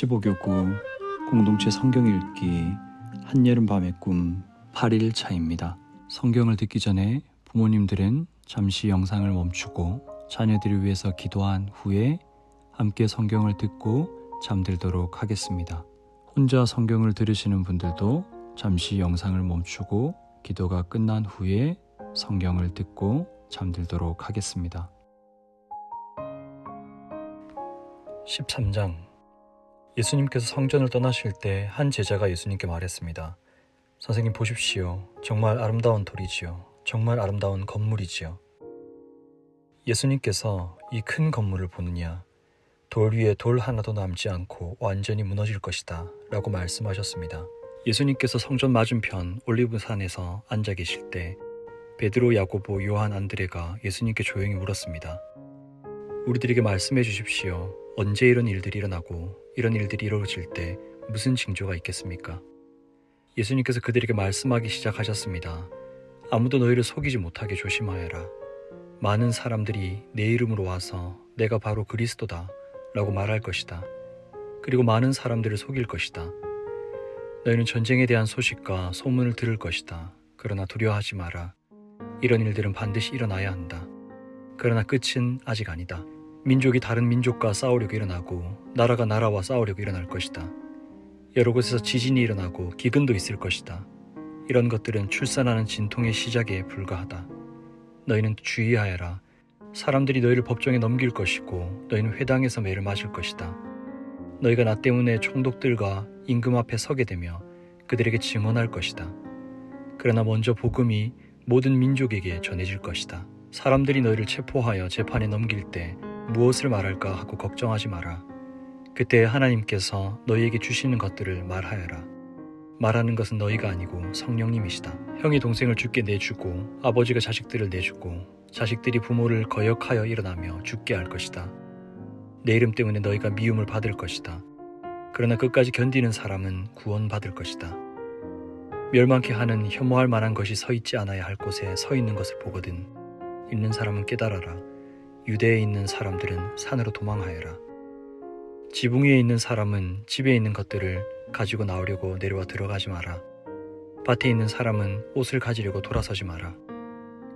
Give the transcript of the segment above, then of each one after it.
15교구 공동체 성경 읽기 한여름밤의 꿈 8일차입니다. 성경을 듣기 전에 부모님들은 잠시 영상을 멈추고 자녀들을 위해서 기도한 후에 함께 성경을 듣고 잠들도록 하겠습니다. 혼자 성경을 들으시는 분들도 잠시 영상을 멈추고 기도가 끝난 후에 성경을 듣고 잠들도록 하겠습니다. 13장. 예수님께서 성전을 떠나실 때 한 제자가 예수님께 말했습니다. 선생님 보십시오. 정말 아름다운 돌이지요. 정말 아름다운 건물이지요. 예수님께서 이 큰 건물을 보느냐? 돌 위에 돌 하나도 남지 않고 완전히 무너질 것이다 라고 말씀하셨습니다. 예수님께서 성전 맞은편 올리브산에서 앉아 계실 때 베드로, 야고보, 요한, 안드레가 예수님께 조용히 물었습니다. 우리들에게 말씀해 주십시오. 언제 이런 일들이 일어나고 이런 일들이 이루어질 때 무슨 징조가 있겠습니까? 예수님께서 그들에게 말씀하기 시작하셨습니다. 아무도 너희를 속이지 못하게 조심하여라. 많은 사람들이 내 이름으로 와서 내가 바로 그리스도다 라고 말할 것이다. 그리고 많은 사람들을 속일 것이다. 너희는 전쟁에 대한 소식과 소문을 들을 것이다. 그러나 두려워하지 마라. 이런 일들은 반드시 일어나야 한다. 그러나 끝은 아직 아니다. 민족이 다른 민족과 싸우려고 일어나고 나라가 나라와 싸우려고 일어날 것이다. 여러 곳에서 지진이 일어나고 기근도 있을 것이다. 이런 것들은 출산하는 진통의 시작에 불과하다. 너희는 주의하여라. 사람들이 너희를 법정에 넘길 것이고 너희는 회당에서 매를 맞을 것이다. 너희가 나 때문에 총독들과 임금 앞에 서게 되며 그들에게 증언할 것이다. 그러나 먼저 복음이 모든 민족에게 전해질 것이다. 사람들이 너희를 체포하여 재판에 넘길 때 무엇을 말할까 하고 걱정하지 마라. 그때 하나님께서 너희에게 주시는 것들을 말하여라. 말하는 것은 너희가 아니고 성령님이시다. 형이 동생을 죽게 내주고 아버지가 자식들을 내주고 자식들이 부모를 거역하여 일어나며 죽게 할 것이다. 내 이름 때문에 너희가 미움을 받을 것이다. 그러나 끝까지 견디는 사람은 구원받을 것이다. 멸망케 하는 혐오할 만한 것이 서 있지 않아야 할 곳에 서 있는 것을 보거든 있는 사람은 깨달아라. 유대에 있는 사람들은 산으로 도망하여라. 지붕 위에 있는 사람은 집에 있는 것들을 가지고 나오려고 내려와 들어가지 마라. 밭에 있는 사람은 옷을 가지려고 돌아서지 마라.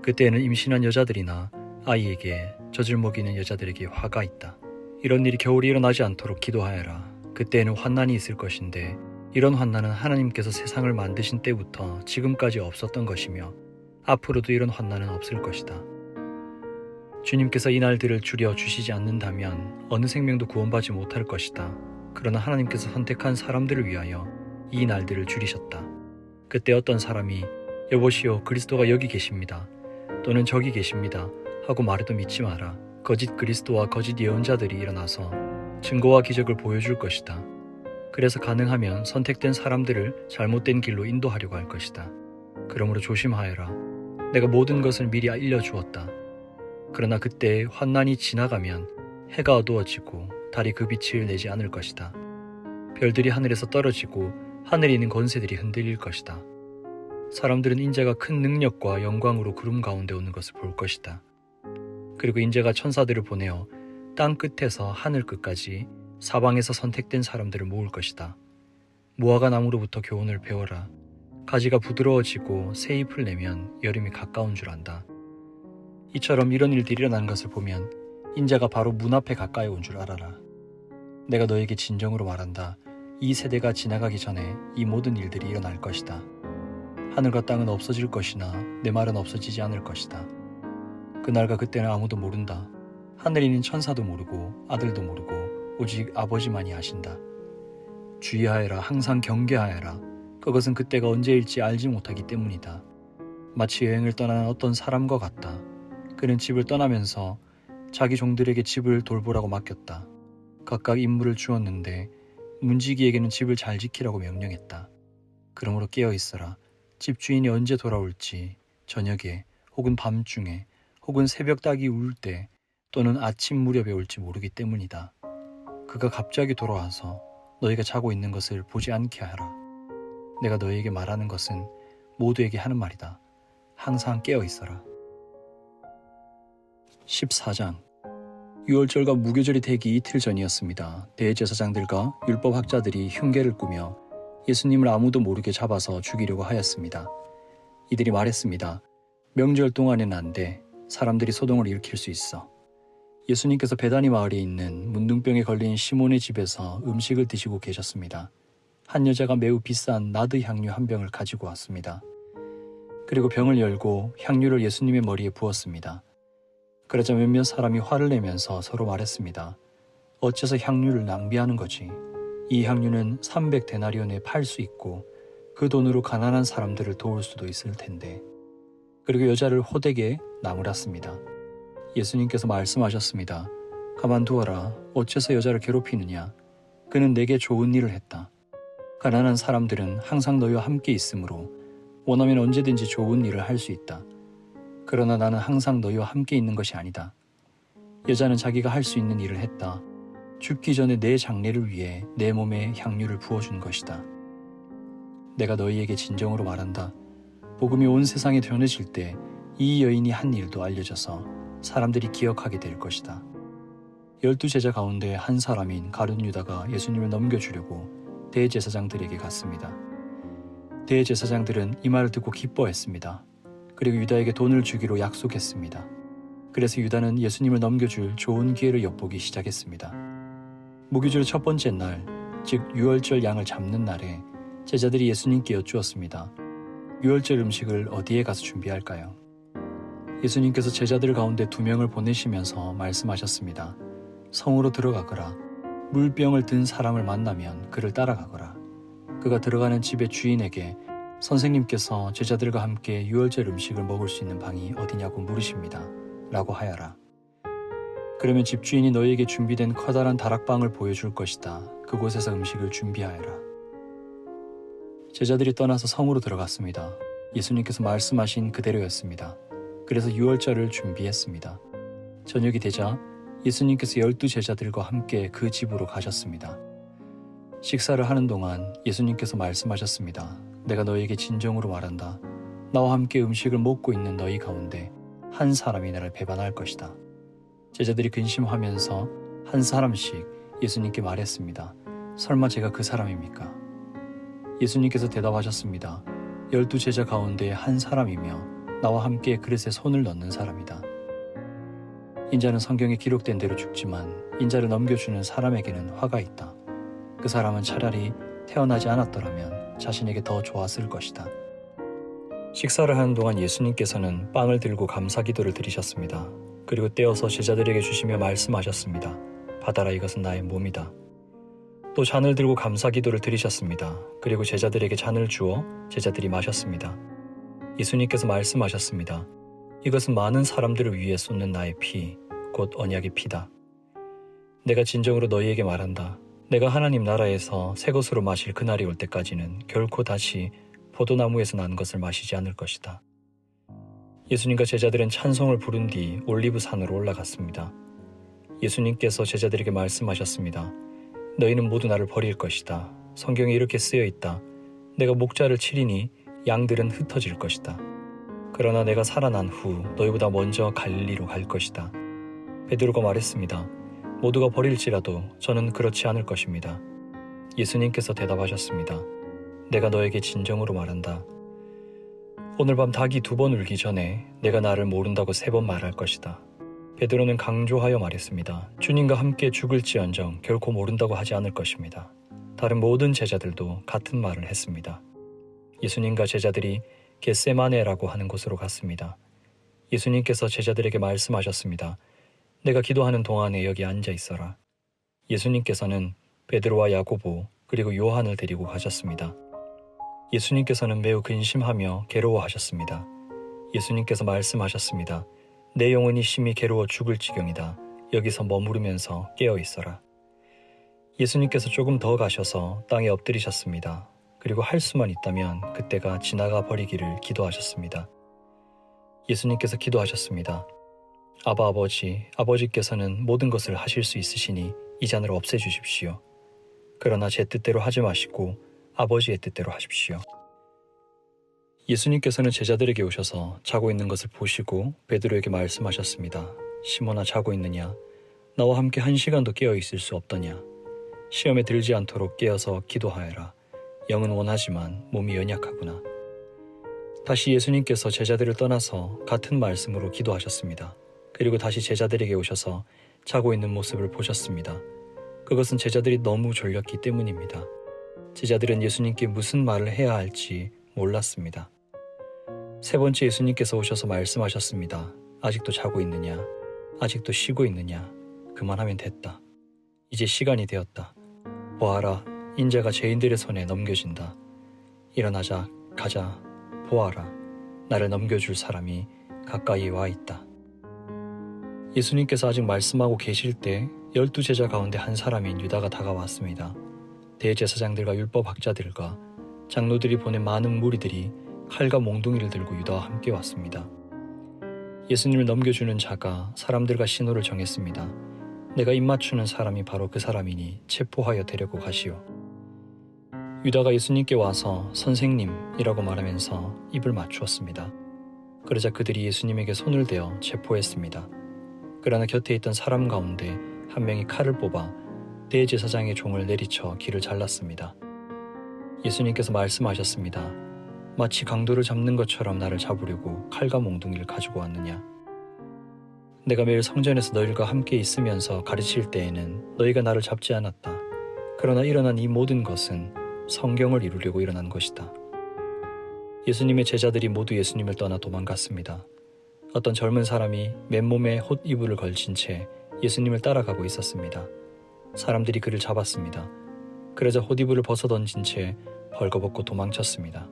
그때에는 임신한 여자들이나 아이에게 젖을 먹이는 여자들에게 화가 있다. 이런 일이 겨울이 일어나지 않도록 기도하여라. 그때에는 환난이 있을 것인데 이런 환난은 하나님께서 세상을 만드신 때부터 지금까지 없었던 것이며 앞으로도 이런 환난은 없을 것이다. 주님께서 이 날들을 줄여 주시지 않는다면 어느 생명도 구원받지 못할 것이다. 그러나 하나님께서 선택한 사람들을 위하여 이 날들을 줄이셨다. 그때 어떤 사람이 여보시오 그리스도가 여기 계십니다. 또는 저기 계십니다. 하고 말해도 믿지 마라. 거짓 그리스도와 거짓 예언자들이 일어나서 증거와 기적을 보여줄 것이다. 그래서 가능하면 선택된 사람들을 잘못된 길로 인도하려고 할 것이다. 그러므로 조심하여라. 내가 모든 것을 미리 알려주었다. 그러나 그때 환난이 지나가면 해가 어두워지고 달이 그 빛을 내지 않을 것이다. 별들이 하늘에서 떨어지고 하늘에 있는 권세들이 흔들릴 것이다. 사람들은 인자가 큰 능력과 영광으로 구름 가운데 오는 것을 볼 것이다. 그리고 인자가 천사들을 보내어 땅 끝에서 하늘 끝까지 사방에서 선택된 사람들을 모을 것이다. 무화과 나무로부터 교훈을 배워라. 가지가 부드러워지고 새 잎을 내면 여름이 가까운 줄 안다. 이처럼 이런 일들이 일어나는 것을 보면 인자가 바로 문 앞에 가까이 온 줄 알아라. 내가 너에게 진정으로 말한다. 이 세대가 지나가기 전에 이 모든 일들이 일어날 것이다. 하늘과 땅은 없어질 것이나 내 말은 없어지지 않을 것이다. 그날과 그때는 아무도 모른다. 하늘에 있는 천사도 모르고 아들도 모르고 오직 아버지만이 아신다. 주의하여라. 항상 경계하여라. 그것은 그때가 언제일지 알지 못하기 때문이다. 마치 여행을 떠나는 어떤 사람과 같다. 그는 집을 떠나면서 자기 종들에게 집을 돌보라고 맡겼다. 각각 임무를 주었는데 문지기에게는 집을 잘 지키라고 명령했다. 그러므로 깨어 있어라. 집주인이 언제 돌아올지 저녁에 혹은 밤중에 혹은 새벽 닭이 울 때 또는 아침 무렵에 올지 모르기 때문이다. 그가 갑자기 돌아와서 너희가 자고 있는 것을 보지 않게 하라. 내가 너희에게 말하는 것은 모두에게 하는 말이다. 항상 깨어 있어라. 14장. 유월절과 무교절이 되기 이틀 전이었습니다. 대제사장들과 율법학자들이 흉계를 꾸며 예수님을 아무도 모르게 잡아서 죽이려고 하였습니다. 이들이 말했습니다. 명절 동안에는 안 돼. 사람들이 소동을 일으킬 수 있어. 예수님께서 베다니 마을에 있는 문둥병에 걸린 시몬의 집에서 음식을 드시고 계셨습니다. 한 여자가 매우 비싼 나드 향유 한 병을 가지고 왔습니다. 그리고 병을 열고 향유를 예수님의 머리에 부었습니다. 그러자 몇몇 사람이 화를 내면서 서로 말했습니다. 어째서 향유를 낭비하는 거지? 이 향유는 300데나리온에 팔 수 있고 그 돈으로 가난한 사람들을 도울 수도 있을 텐데. 그리고 여자를 호되게 나무랐습니다. 예수님께서 말씀하셨습니다. 가만두어라. 어째서 여자를 괴롭히느냐? 그는 내게 좋은 일을 했다. 가난한 사람들은 항상 너희와 함께 있으므로 원하면 언제든지 좋은 일을 할 수 있다. 그러나 나는 항상 너희와 함께 있는 것이 아니다. 여자는 자기가 할 수 있는 일을 했다. 죽기 전에 내 장례를 위해 내 몸에 향유를 부어준 것이다. 내가 너희에게 진정으로 말한다. 복음이 온 세상에 전해질 때 이 여인이 한 일도 알려져서 사람들이 기억하게 될 것이다. 12제자 가운데 한 사람인 가룟 유다가 예수님을 넘겨주려고 대제사장들에게 갔습니다. 대제사장들은 이 말을 듣고 기뻐했습니다. 그리고 유다에게 돈을 주기로 약속했습니다. 그래서 유다는 예수님을 넘겨줄 좋은 기회를 엿보기 시작했습니다. 무교절 첫 번째 날, 즉 유월절 양을 잡는 날에 제자들이 예수님께 여쭈었습니다. 유월절 음식을 어디에 가서 준비할까요? 예수님께서 제자들 가운데 2명을 보내시면서 말씀하셨습니다. 성으로 들어가거라. 물병을 든 사람을 만나면 그를 따라가거라. 그가 들어가는 집의 주인에게 선생님께서 제자들과 함께 유월절 음식을 먹을 수 있는 방이 어디냐고 물으십니다. 라고 하여라. 그러면 집주인이 너희에게 준비된 커다란 다락방을 보여줄 것이다. 그곳에서 음식을 준비하여라. 제자들이 떠나서 성으로 들어갔습니다. 예수님께서 말씀하신 그대로였습니다. 그래서 유월절을 준비했습니다. 저녁이 되자 예수님께서 12제자들과 함께 그 집으로 가셨습니다. 식사를 하는 동안 예수님께서 말씀하셨습니다. 내가 너희에게 진정으로 말한다. 나와 함께 음식을 먹고 있는 너희 가운데 한 사람이 나를 배반할 것이다. 제자들이 근심하면서 한 사람씩 예수님께 말했습니다. 설마 제가 그 사람입니까? 예수님께서 대답하셨습니다. 12제자 가운데 한 사람이며 나와 함께 그릇에 손을 넣는 사람이다. 인자는 성경에 기록된 대로 죽지만 인자를 넘겨주는 사람에게는 화가 있다. 그 사람은 차라리 태어나지 않았더라면 자신에게 더 좋았을 것이다. 식사를 하는 동안 예수님께서는 빵을 들고 감사기도를 드리셨습니다. 그리고 떼어서 제자들에게 주시며 말씀하셨습니다. 받아라, 이것은 나의 몸이다. 또 잔을 들고 감사기도를 드리셨습니다. 그리고 제자들에게 잔을 주어 제자들이 마셨습니다. 예수님께서 말씀하셨습니다. 이것은 많은 사람들을 위해 쏟는 나의 피, 곧 언약의 피다. 내가 진정으로 너희에게 말한다. 내가 하나님 나라에서 새 것으로 마실 그날이 올 때까지는 결코 다시 포도나무에서 난 것을 마시지 않을 것이다. 예수님과 제자들은 찬송을 부른 뒤 올리브산으로 올라갔습니다. 예수님께서 제자들에게 말씀하셨습니다. 너희는 모두 나를 버릴 것이다. 성경에 이렇게 쓰여 있다. 내가 목자를 치리니 양들은 흩어질 것이다. 그러나 내가 살아난 후 너희보다 먼저 갈릴리로 갈 것이다. 베드로가 말했습니다. 모두가 버릴지라도 저는 그렇지 않을 것입니다. 예수님께서 대답하셨습니다. 내가 너에게 진정으로 말한다. 오늘 밤 닭이 2번 울기 전에 내가 나를 모른다고 3번 말할 것이다. 베드로는 강조하여 말했습니다. 주님과 함께 죽을지언정 결코 모른다고 하지 않을 것입니다. 다른 모든 제자들도 같은 말을 했습니다. 예수님과 제자들이 겟세마네라고 하는 곳으로 갔습니다. 예수님께서 제자들에게 말씀하셨습니다. 내가 기도하는 동안에 여기 앉아 있어라. 예수님께서는 베드로와 야고보 그리고 요한을 데리고 가셨습니다. 예수님께서는 매우 근심하며 괴로워하셨습니다. 예수님께서 말씀하셨습니다. 내 영혼이 심히 괴로워 죽을 지경이다. 여기서 머무르면서 깨어 있어라. 예수님께서 조금 더 가셔서 땅에 엎드리셨습니다. 그리고 할 수만 있다면 그때가 지나가 버리기를 기도하셨습니다. 예수님께서 기도하셨습니다. 아바 아버지, 아버지께서는 모든 것을 하실 수 있으시니 이 잔을 없애주십시오. 그러나 제 뜻대로 하지 마시고 아버지의 뜻대로 하십시오. 예수님께서는 제자들에게 오셔서 자고 있는 것을 보시고 베드로에게 말씀하셨습니다. 시몬아, 자고 있느냐? 나와 함께 1시간도 깨어 있을 수 없더냐? 시험에 들지 않도록 깨어서 기도하여라. 영은 원하지만 몸이 연약하구나. 다시 예수님께서 제자들을 떠나서 같은 말씀으로 기도하셨습니다. 그리고 다시 제자들에게 오셔서 자고 있는 모습을 보셨습니다. 그것은 제자들이 너무 졸렸기 때문입니다. 제자들은 예수님께 무슨 말을 해야 할지 몰랐습니다. 세 번째 예수님께서 오셔서 말씀하셨습니다. 아직도 자고 있느냐? 아직도 쉬고 있느냐? 그만하면 됐다. 이제 시간이 되었다. 보아라, 인자가 죄인들의 손에 넘겨진다. 일어나자, 가자, 보아라. 나를 넘겨줄 사람이 가까이 와 있다. 예수님께서 아직 말씀하고 계실 때 12제자 가운데 한 사람인 유다가 다가왔습니다. 대제사장들과 율법학자들과 장로들이 보낸 많은 무리들이 칼과 몽둥이를 들고 유다와 함께 왔습니다. 예수님을 넘겨주는 자가 사람들과 신호를 정했습니다. 내가 입맞추는 사람이 바로 그 사람이니 체포하여 데리고 가시오. 유다가 예수님께 와서 선생님이라고 말하면서 입을 맞추었습니다. 그러자 그들이 예수님에게 손을 대어 체포했습니다. 그러나 곁에 있던 사람 가운데 한 명이 칼을 뽑아 대제사장의 종을 내리쳐 귀를 잘랐습니다. 예수님께서 말씀하셨습니다. 마치 강도를 잡는 것처럼 나를 잡으려고 칼과 몽둥이를 가지고 왔느냐? 내가 매일 성전에서 너희들과 함께 있으면서 가르칠 때에는 너희가 나를 잡지 않았다. 그러나 일어난 이 모든 것은 성경을 이루려고 일어난 것이다. 예수님의 제자들이 모두 예수님을 떠나 도망갔습니다. 어떤 젊은 사람이 맨몸에 홑 이불을 걸친 채 예수님을 따라가고 있었습니다. 사람들이 그를 잡았습니다. 그러자 홑 이불을 벗어던진 채 벌거벗고 도망쳤습니다.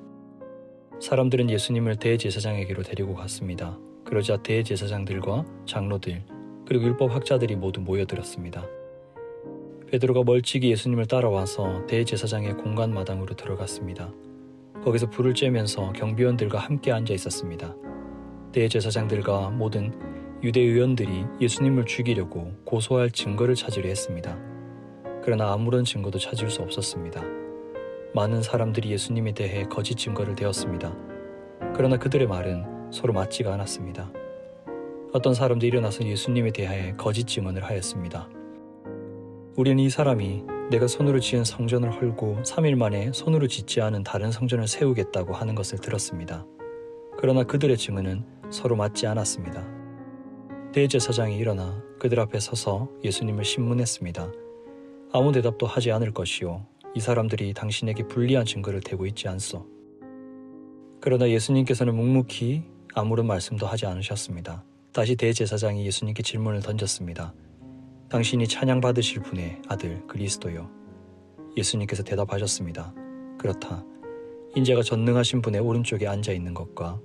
사람들은 예수님을 대제사장에게로 데리고 갔습니다. 그러자 대제사장들과 장로들 그리고 율법학자들이 모두 모여들었습니다. 베드로가 멀찍이 예수님을 따라와서 대제사장의 공간 마당으로 들어갔습니다. 거기서 불을 쬐면서 경비원들과 함께 앉아 있었습니다. 대제사장들과 모든 유대 의원들이 예수님을 죽이려고 고소할 증거를 찾으려 했습니다. 그러나 아무런 증거도 찾을 수 없었습니다. 많은 사람들이 예수님에 대해 거짓 증거를 대었습니다. 그러나 그들의 말은 서로 맞지가 않았습니다. 어떤 사람들이 일어나서 예수님에 대하여 거짓 증언을 하였습니다. 우리는 이 사람이 내가 손으로 지은 성전을 헐고 3일 만에 손으로 짓지 않은 다른 성전을 세우겠다고 하는 것을 들었습니다. 그러나 그들의 증언은 서로 맞지 않았습니다. 대제사장이 일어나 그들 앞에 서서 예수님을 신문했습니다. 아무 대답도 하지 않을 것이요. 이 사람들이 당신에게 불리한 증거를 대고 있지 않소. 그러나 예수님께서는 묵묵히 아무런 말씀도 하지 않으셨습니다. 다시 대제사장이 예수님께 질문을 던졌습니다. 당신이 찬양받으실 분의 아들 그리스도요. 예수님께서 대답하셨습니다. 그렇다. 인자가 전능하신 분의 오른쪽에 앉아 있는 것과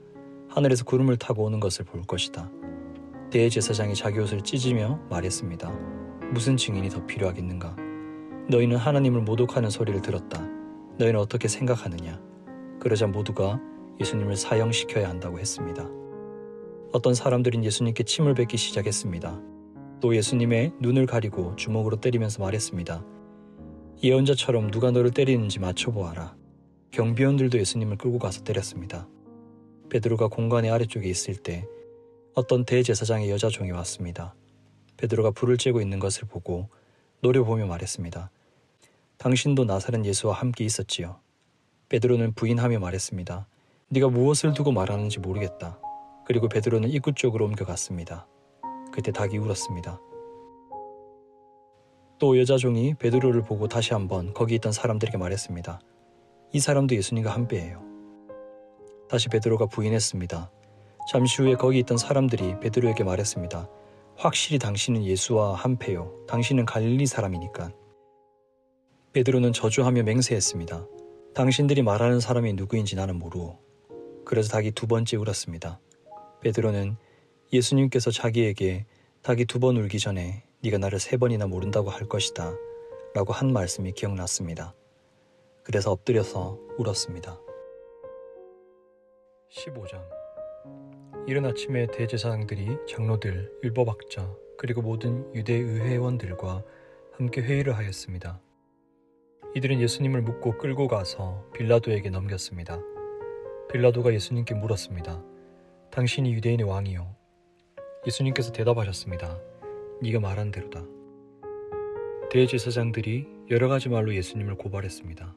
하늘에서 구름을 타고 오는 것을 볼 것이다. 대제사장이 자기 옷을 찢으며 말했습니다. 무슨 증인이 더 필요하겠는가? 너희는 하나님을 모독하는 소리를 들었다. 너희는 어떻게 생각하느냐? 그러자 모두가 예수님을 사형시켜야 한다고 했습니다. 어떤 사람들은 예수님께 침을 뱉기 시작했습니다. 또 예수님의 눈을 가리고 주먹으로 때리면서 말했습니다. 예언자처럼 누가 너를 때리는지 맞춰보아라. 경비원들도 예수님을 끌고 가서 때렸습니다. 베드로가 공간의 아래쪽에 있을 때 어떤 대제사장의 여자 종이 왔습니다. 베드로가 불을 쬐고 있는 것을 보고 노려보며 말했습니다. 당신도 나사렛 예수와 함께 있었지요. 베드로는 부인하며 말했습니다. 네가 무엇을 두고 말하는지 모르겠다. 그리고 베드로는 입구 쪽으로 옮겨갔습니다. 그때 닭이 울었습니다. 또 여자 종이 베드로를 보고 다시 한번 거기 있던 사람들에게 말했습니다. 이 사람도 예수님과 함께해요. 다시 베드로가 부인했습니다. 잠시 후에 거기 있던 사람들이 베드로에게 말했습니다. 확실히 당신은 예수와 한패요. 당신은 갈릴리 사람이니까. 베드로는 저주하며 맹세했습니다. 당신들이 말하는 사람이 누구인지 나는 모르오. 그래서 닭이 2번째 울었습니다. 베드로는 예수님께서 자기에게 닭이 2번 울기 전에 네가 나를 3번이나 모른다고 할 것이다 라고 한 말씀이 기억났습니다. 그래서 엎드려서 울었습니다. 15장. 이른 아침에 대제사장들이 장로들, 율법학자 그리고 모든 유대 의회원들과 함께 회의를 하였습니다. 이들은 예수님을 묻고 끌고 가서 빌라도에게 넘겼습니다. 빌라도가 예수님께 물었습니다. 당신이 유대인의 왕이요. 예수님께서 대답하셨습니다. 네가 말한 대로다. 대제사장들이 여러 가지 말로 예수님을 고발했습니다.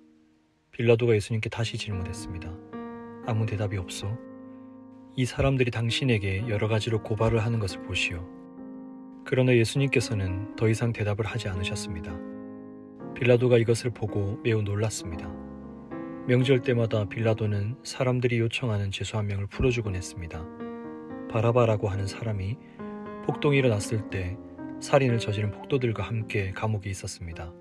빌라도가 예수님께 다시 질문했습니다. 아무 대답이 없소? 이 사람들이 당신에게 여러 가지로 고발을 하는 것을 보시오. 그러나 예수님께서는 더 이상 대답을 하지 않으셨습니다. 빌라도가 이것을 보고 매우 놀랐습니다. 명절 때마다 빌라도는 사람들이 요청하는 죄수 한 명을 풀어주곤 했습니다. 바라바라고 하는 사람이 폭동이 일어났을 때 살인을 저지른 폭도들과 함께 감옥에 있었습니다.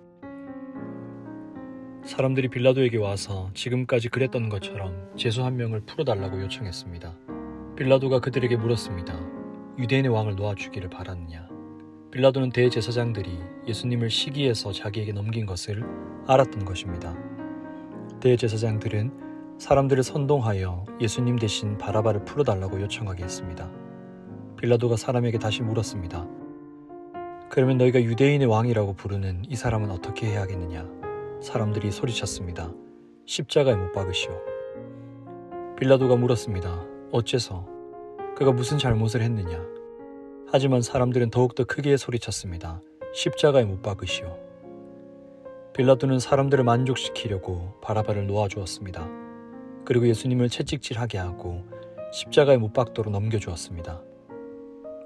사람들이 빌라도에게 와서 지금까지 그랬던 것처럼 죄수 한 명을 풀어달라고 요청했습니다. 빌라도가 그들에게 물었습니다. 유대인의 왕을 놓아주기를 바랐느냐? 빌라도는 대제사장들이 예수님을 시기해서 자기에게 넘긴 것을 알았던 것입니다. 대제사장들은 사람들을 선동하여 예수님 대신 바라바를 풀어달라고 요청하게 했습니다. 빌라도가 사람에게 다시 물었습니다. 그러면 너희가 유대인의 왕이라고 부르는 이 사람은 어떻게 해야 하겠느냐? 사람들이 소리쳤습니다. 십자가에 못 박으시오. 빌라도가 물었습니다. 어째서? 그가 무슨 잘못을 했느냐? 하지만 사람들은 더욱더 크게 소리쳤습니다. 십자가에 못 박으시오. 빌라도는 사람들을 만족시키려고 바라바를 놓아주었습니다. 그리고 예수님을 채찍질하게 하고 십자가에 못 박도록 넘겨주었습니다.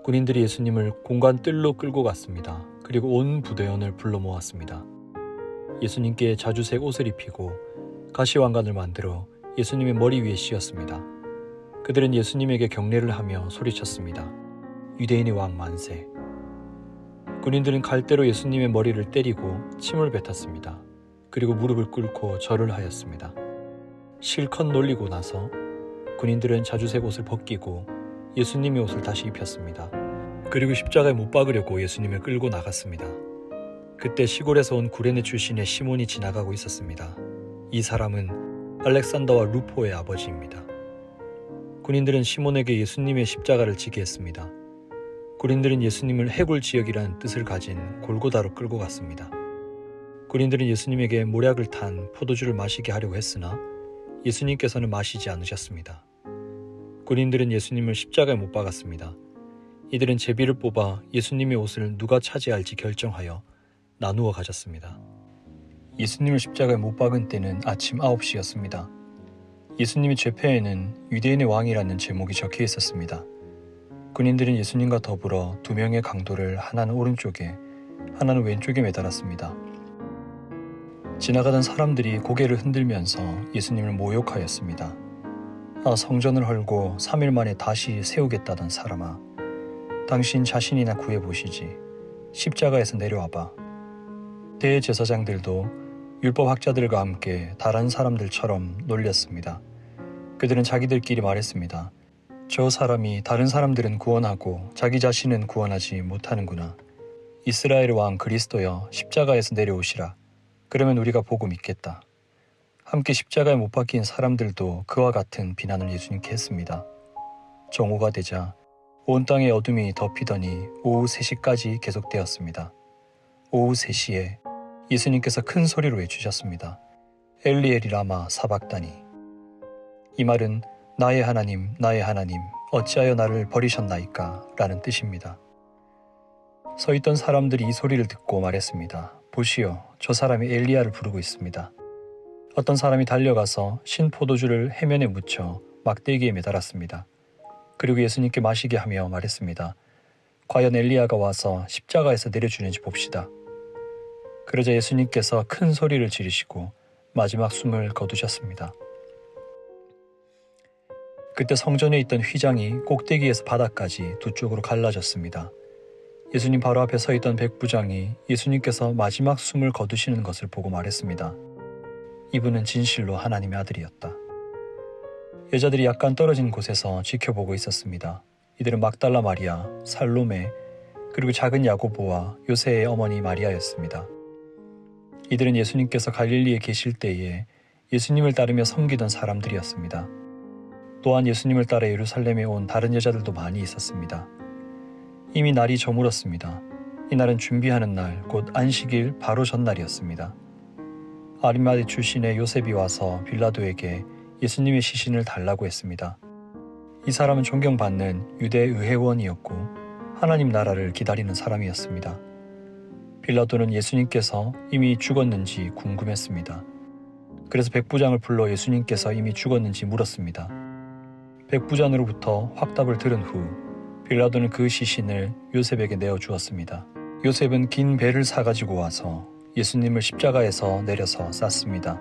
군인들이 예수님을 공간 뜰로 끌고 갔습니다. 그리고 온 부대원을 불러 모았습니다. 예수님께 자주색 옷을 입히고 가시왕관을 만들어 예수님의 머리 위에 씌웠습니다. 그들은 예수님에게 경례를 하며 소리쳤습니다. 유대인의 왕 만세. 군인들은 갈대로 예수님의 머리를 때리고 침을 뱉었습니다. 그리고 무릎을 꿇고 절을 하였습니다. 실컷 놀리고 나서 군인들은 자주색 옷을 벗기고 예수님의 옷을 다시 입혔습니다. 그리고 십자가에 못 박으려고 예수님을 끌고 나갔습니다. 그때 시골에서 온 구레네 출신의 시몬이 지나가고 있었습니다. 이 사람은 알렉산더와 루포의 아버지입니다. 군인들은 시몬에게 예수님의 십자가를 지게 했습니다. 군인들은 예수님을 해골 지역이라는 뜻을 가진 골고다로 끌고 갔습니다. 군인들은 예수님에게 모략을 탄 포도주를 마시게 하려고 했으나 예수님께서는 마시지 않으셨습니다. 군인들은 예수님을 십자가에 못 박았습니다. 이들은 제비를 뽑아 예수님의 옷을 누가 차지할지 결정하여 나누어 가졌습니다. 예수님을 십자가에 못 박은 때는 아침 9시였습니다. 예수님의 죄패에는 유대인의 왕이라는 제목이 적혀 있었습니다. 군인들은 예수님과 더불어 두 명의 강도를 하나는 오른쪽에 하나는 왼쪽에 매달았습니다. 지나가던 사람들이 고개를 흔들면서 예수님을 모욕하였습니다. 아, 성전을 헐고 3일 만에 다시 세우겠다던 사람아, 당신 자신이나 구해보시지. 십자가에서 내려와봐. 대제사장들도 율법학자들과 함께 다른 사람들처럼 놀렸습니다. 그들은 자기들끼리 말했습니다. 저 사람이 다른 사람들은 구원하고 자기 자신은 구원하지 못하는구나. 이스라엘 왕 그리스도여, 십자가에서 내려오시라. 그러면 우리가 보고 믿겠다. 함께 십자가에 못 박힌 사람들도 그와 같은 비난을 예수님께 했습니다. 정오가 되자 온 땅의 어둠이 덮이더니 오후 3시까지 계속되었습니다. 오후 3시에 예수님께서 큰 소리로 외치셨습니다. 엘리 엘리 라마 사박다니. 이 말은 나의 하나님, 나의 하나님, 어찌하여 나를 버리셨나이까? 라는 뜻입니다. 서 있던 사람들이 이 소리를 듣고 말했습니다. 보시오, 저 사람이 엘리야를 부르고 있습니다. 어떤 사람이 달려가서 신 포도주를 해면에 묻혀 막대기에 매달았습니다. 그리고 예수님께 마시게 하며 말했습니다. 과연 엘리야가 와서 십자가에서 내려주는지 봅시다. 그러자 예수님께서 큰 소리를 지르시고 마지막 숨을 거두셨습니다. 그때 성전에 있던 휘장이 꼭대기에서 바닥까지 두 쪽으로 갈라졌습니다. 예수님 바로 앞에 서 있던 백부장이 예수님께서 마지막 숨을 거두시는 것을 보고 말했습니다. 이분은 진실로 하나님의 아들이었다. 여자들이 약간 떨어진 곳에서 지켜보고 있었습니다. 이들은 막달라 마리아, 살로메, 그리고 작은 야고보와 요새의 어머니 마리아였습니다. 이들은 예수님께서 갈릴리에 계실 때에 예수님을 따르며 섬기던 사람들이었습니다. 또한 예수님을 따라 예루살렘에 온 다른 여자들도 많이 있었습니다. 이미 날이 저물었습니다. 이날은 준비하는 날, 곧 안식일 바로 전날이었습니다. 아리마대 출신의 요셉이 와서 빌라도에게 예수님의 시신을 달라고 했습니다. 이 사람은 존경받는 유대 의회원이었고 하나님 나라를 기다리는 사람이었습니다. 빌라도는 예수님께서 이미 죽었는지 궁금했습니다. 그래서 백부장을 불러 예수님께서 이미 죽었는지 물었습니다. 백부장으로부터 확답을 들은 후 빌라도는 그 시신을 요셉에게 내어주었습니다. 요셉은 긴 배를 사가지고 와서 예수님을 십자가에서 내려서 쌌습니다.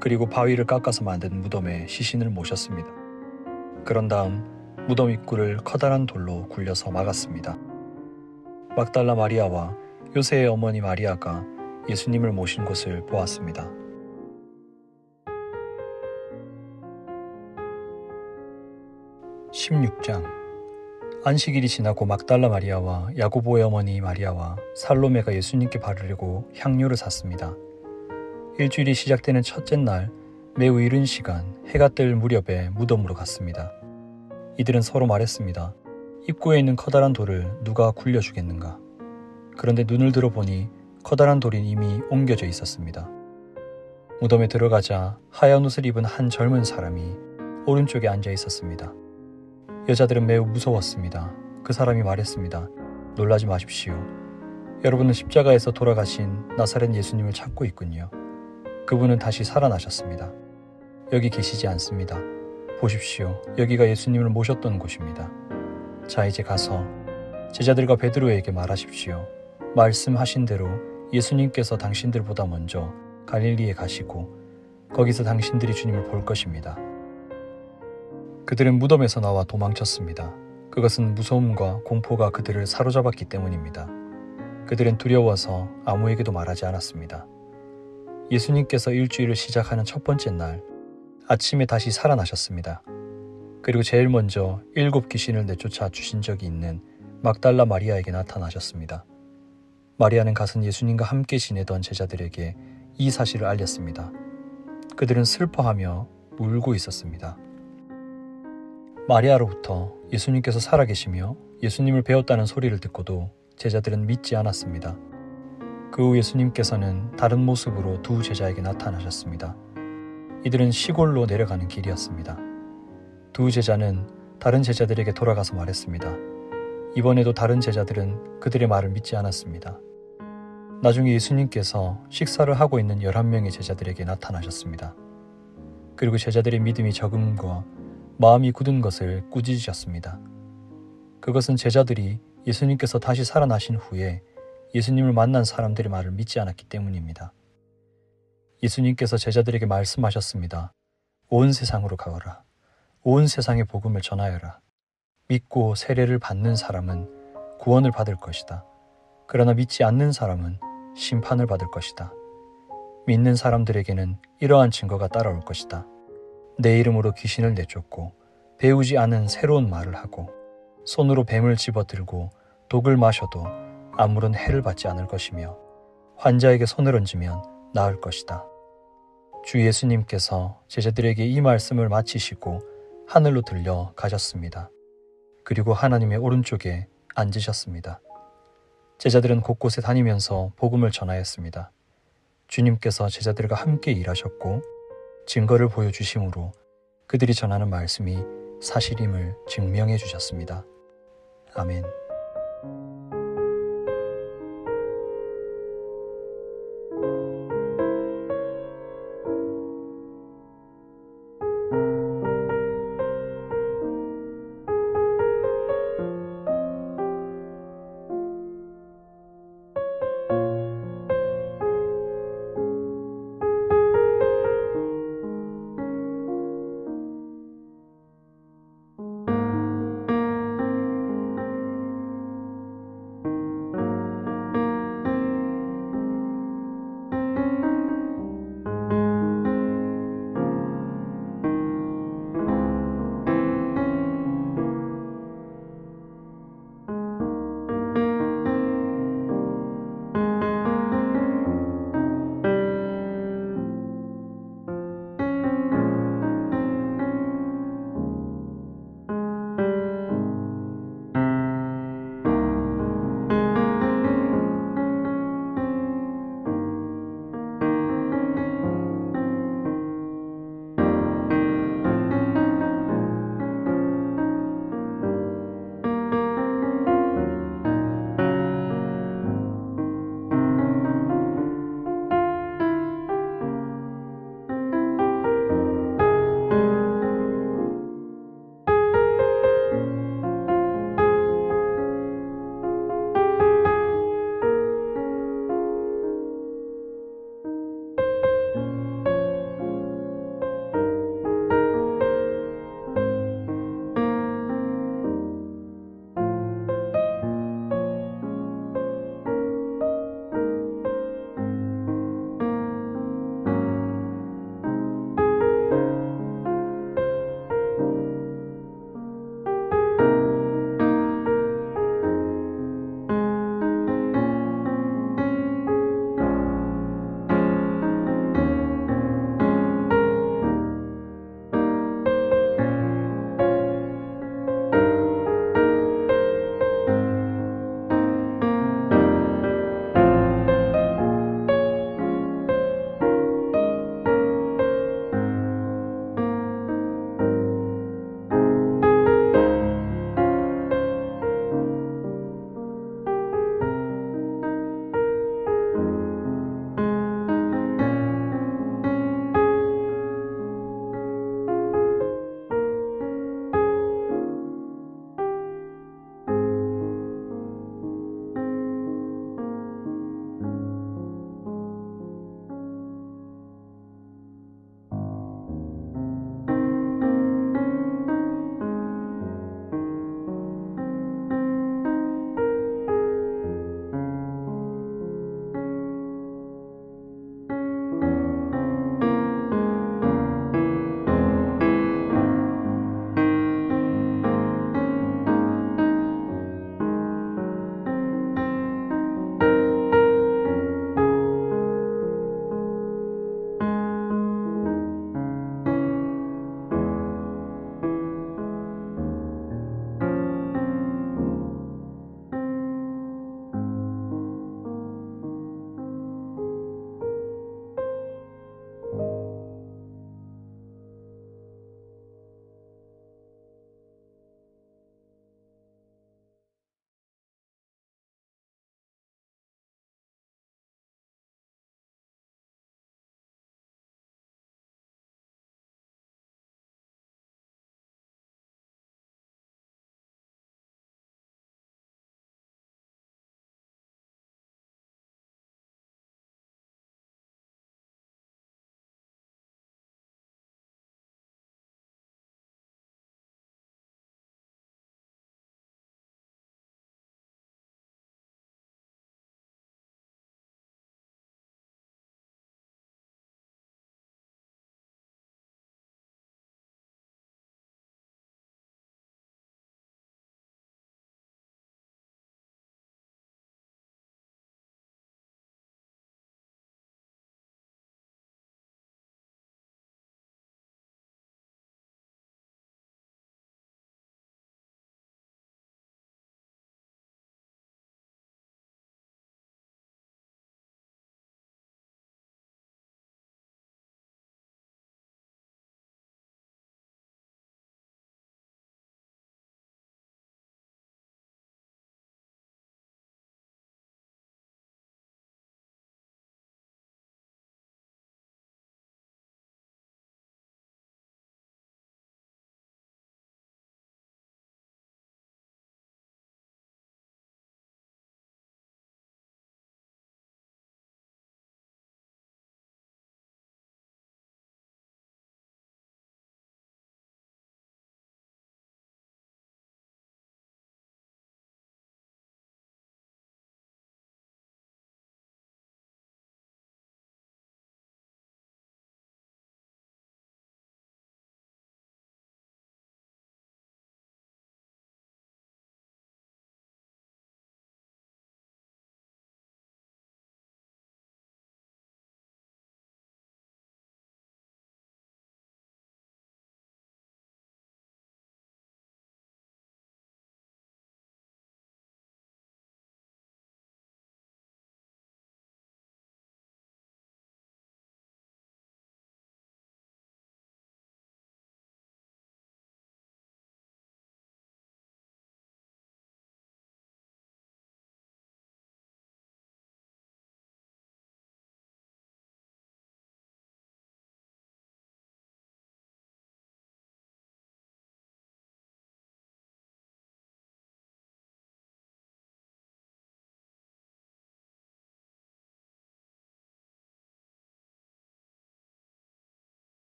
그리고 바위를 깎아서 만든 무덤에 시신을 모셨습니다. 그런 다음 무덤 입구를 커다란 돌로 굴려서 막았습니다. 막달라 마리아와 요새의 어머니 마리아가 예수님을 모신 곳을 보았습니다. 16장. 안식일이 지나고 막달라 마리아와 야고보의 어머니 마리아와 살로메가 예수님께 바르려고 향료를 샀습니다. 일주일이 시작되는 첫째 날 매우 이른 시간 해가 뜰 무렵에 무덤으로 갔습니다. 이들은 서로 말했습니다. 입구에 있는 커다란 돌을 누가 굴려주겠는가? 그런데 눈을 들어보니 커다란 돌이 이미 옮겨져 있었습니다. 무덤에 들어가자 하얀 옷을 입은 한 젊은 사람이 오른쪽에 앉아 있었습니다. 여자들은 매우 무서웠습니다. 그 사람이 말했습니다. 놀라지 마십시오. 여러분은 십자가에서 돌아가신 나사렛 예수님을 찾고 있군요. 그분은 다시 살아나셨습니다. 여기 계시지 않습니다. 보십시오. 여기가 예수님을 모셨던 곳입니다. 자, 이제 가서 제자들과 베드로에게 말하십시오. 말씀하신 대로 예수님께서 당신들보다 먼저 갈릴리에 가시고 거기서 당신들이 주님을 볼 것입니다. 그들은 무덤에서 나와 도망쳤습니다. 그것은 무서움과 공포가 그들을 사로잡았기 때문입니다. 그들은 두려워서 아무에게도 말하지 않았습니다. 예수님께서 일주일을 시작하는 첫 번째 날 아침에 다시 살아나셨습니다. 그리고 제일 먼저 7 귀신을 내쫓아 주신 적이 있는 막달라 마리아에게 나타나셨습니다. 마리아는 가서 예수님과 함께 지내던 제자들에게 이 사실을 알렸습니다. 그들은 슬퍼하며 울고 있었습니다. 마리아로부터 예수님께서 살아계시며 예수님을 배웠다는 소리를 듣고도 제자들은 믿지 않았습니다. 그 후 예수님께서는 다른 모습으로 두 제자에게 나타나셨습니다. 이들은 시골로 내려가는 길이었습니다. 두 제자는 다른 제자들에게 돌아가서 말했습니다. 이번에도 다른 제자들은 그들의 말을 믿지 않았습니다. 나중에 예수님께서 식사를 하고 있는 11명의 제자들에게 나타나셨습니다. 그리고 제자들의 믿음이 적음과 마음이 굳은 것을 꾸짖으셨습니다. 그것은 제자들이 예수님께서 다시 살아나신 후에 예수님을 만난 사람들의 말을 믿지 않았기 때문입니다. 예수님께서 제자들에게 말씀하셨습니다. 온 세상으로 가거라. 온 세상의 복음을 전하여라. 믿고 세례를 받는 사람은 구원을 받을 것이다. 그러나 믿지 않는 사람은 심판을 받을 것이다. 믿는 사람들에게는 이러한 증거가 따라올 것이다. 내 이름으로 귀신을 내쫓고 배우지 않은 새로운 말을 하고 손으로 뱀을 집어들고 독을 마셔도 아무런 해를 받지 않을 것이며 환자에게 손을 얹으면 나을 것이다. 주 예수님께서 제자들에게 이 말씀을 마치시고 하늘로 들려 가셨습니다. 그리고 하나님의 오른쪽에 앉으셨습니다. 제자들은 곳곳에 다니면서 복음을 전하였습니다. 주님께서 제자들과 함께 일하셨고 증거를 보여주심으로 그들이 전하는 말씀이 사실임을 증명해 주셨습니다. 아멘.